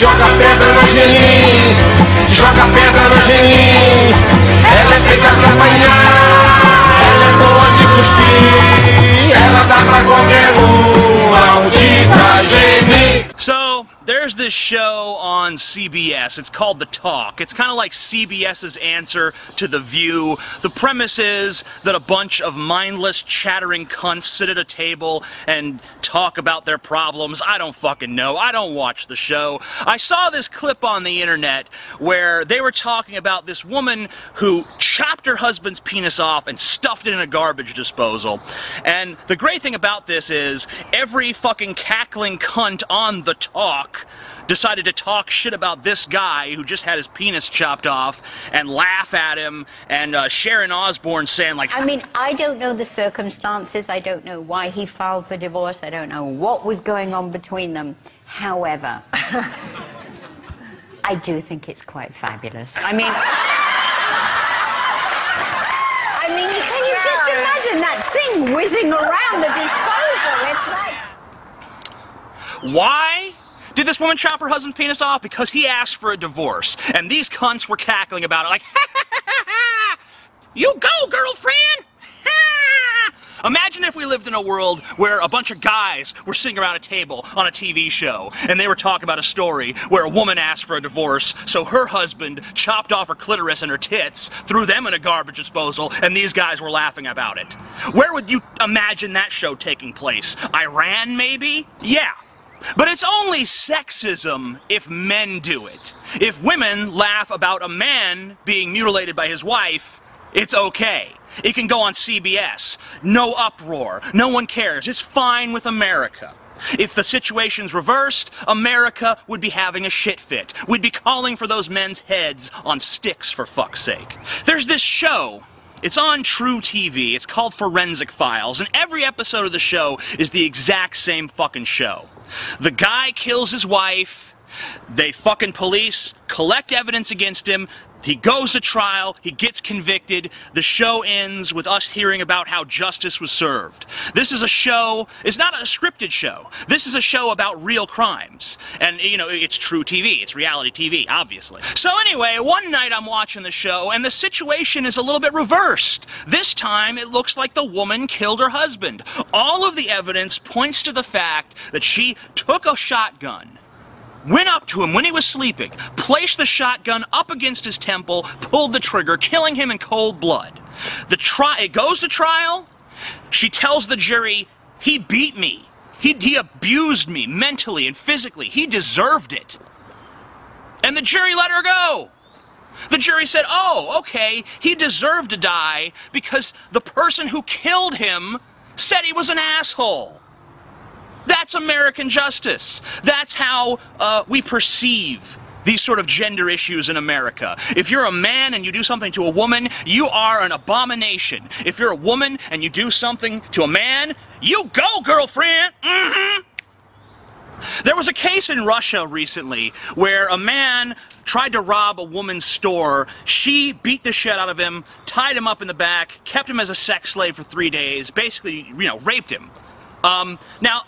Joga pedra no gelim, joga pedra no gelim. Ela é feita pra apanhar, ela é boa de cuspir. Ela dá pra qualquer maldita geni. So, there's this show on CBS. It's called The Talk. It's kind of like CBS's answer to The View. The premise is that a bunch of mindless, chattering cunts sit at a table and talk about their problems. I don't fucking know. I don't watch the show. I saw this clip on the internet where they were talking about this woman who chopped her husband's penis off and stuffed it in a garbage disposal. And the great thing about this is every fucking cackling cunt on The Talk decided to talk shit about this guy who just had his penis chopped off and laugh at him, and Sharon Osbourne saying like, I mean, I don't know the circumstances, I don't know why he filed for divorce, I don't know what was going on between them. However, I do think it's quite fabulous. I mean, can you just imagine that thing whizzing around the disposal? It's like... why did this woman chop her husband's penis off? Because he asked for a divorce. And these cunts were cackling about it like, ha ha ha ha ha! You go, girlfriend! Ha! Imagine if we lived in a world where a bunch of guys were sitting around a table on a TV show and they were talking about a story where a woman asked for a divorce, so her husband chopped off her clitoris and her tits, threw them in a garbage disposal, and these guys were laughing about it. Where would you imagine that show taking place? Iran, maybe? Yeah. But it's only sexism if men do it. If women laugh about a man being mutilated by his wife, it's okay. It can go on CBS. No uproar. No one cares. It's fine with America. If the situation's reversed, America would be having a shit fit. We'd be calling for those men's heads on sticks, for fuck's sake. There's this show. It's on True TV. It's called Forensic Files, and every episode of the show is the exact same fucking show. The guy kills his wife, they fucking police collect evidence against him, he goes to trial, he gets convicted, the show ends with us hearing about how justice was served. This is a show, it's not a scripted show, this is a show about real crimes. And, you know, it's True TV, it's reality TV, obviously. So anyway, one night I'm watching the show, and the situation is a little bit reversed. This time, it looks like the woman killed her husband. All of the evidence points to the fact that she took a shotgun, went up to him when he was sleeping, placed the shotgun up against his temple, pulled the trigger, killing him in cold blood. It goes to trial. She tells the jury, he beat me. He abused me mentally and physically. He deserved it. And the jury let her go. The jury said, oh, okay, he deserved to die because the person who killed him said he was an asshole. That's American justice. That's how we perceive these sort of gender issues in America. If you're a man and you do something to a woman, you are an abomination. If you're a woman and you do something to a man, you go, girlfriend! Mm-hmm. There was a case in Russia recently where a man tried to rob a woman's store. She beat the shit out of him, tied him up in the back, kept him as a sex slave for 3 days, basically, you know, raped him. Now,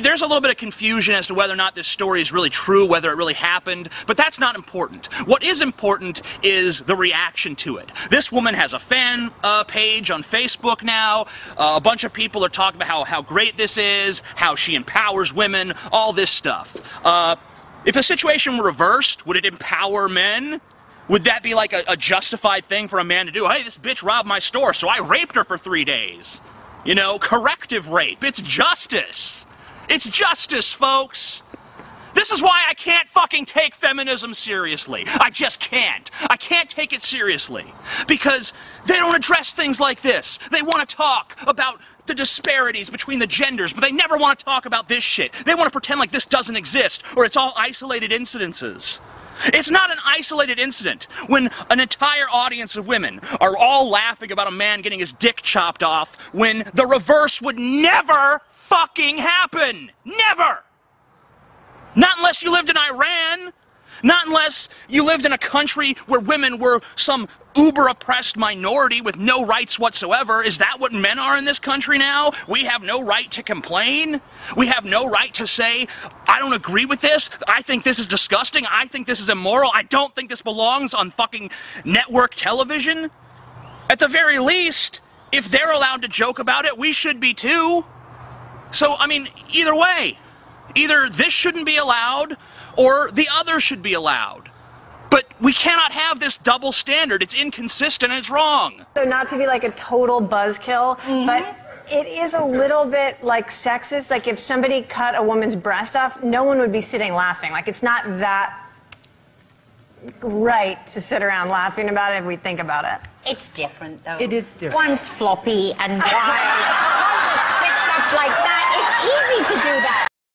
there's a little bit of confusion as to whether or not this story is really true, whether it really happened, but that's not important. What is important is the reaction to it. This woman has a fan page on Facebook now. A bunch of people are talking about how great this is, how she empowers women, all this stuff. If the situation were reversed, would it empower men? Would that be like a justified thing for a man to do? Hey, this bitch robbed my store, so I raped her for 3 days. You know, corrective rape. It's justice. It's justice, folks. This is why I can't fucking take feminism seriously. I just can't. I can't take it seriously. Because they don't address things like this. They want to talk about the disparities between the genders, but they never want to talk about this shit. They want to pretend like this doesn't exist, or it's all isolated incidences. It's not an isolated incident when an entire audience of women are all laughing about a man getting his dick chopped off when the reverse would never fucking happen. Never! Not unless you lived in Iran. Not unless you lived in a country where women were some uber-oppressed minority with no rights whatsoever. Is that what men are in this country now? We have no right to complain? We have no right to say, I don't agree with this, I think this is disgusting, I think this is immoral, I don't think this belongs on fucking network television? At the very least, if they're allowed to joke about it, we should be too. So, I mean, either way, either this shouldn't be allowed, or the other should be allowed. But we cannot have this double standard. It's inconsistent and it's wrong. So not to be like a total buzzkill, but it is a little bit like sexist. Like if somebody cut a woman's breast off, no one would be sitting laughing. Like it's not that right to sit around laughing about it if we think about it. It's different, though. It is different. One's floppy and wild. One just sticks up like that. It's easy to do that.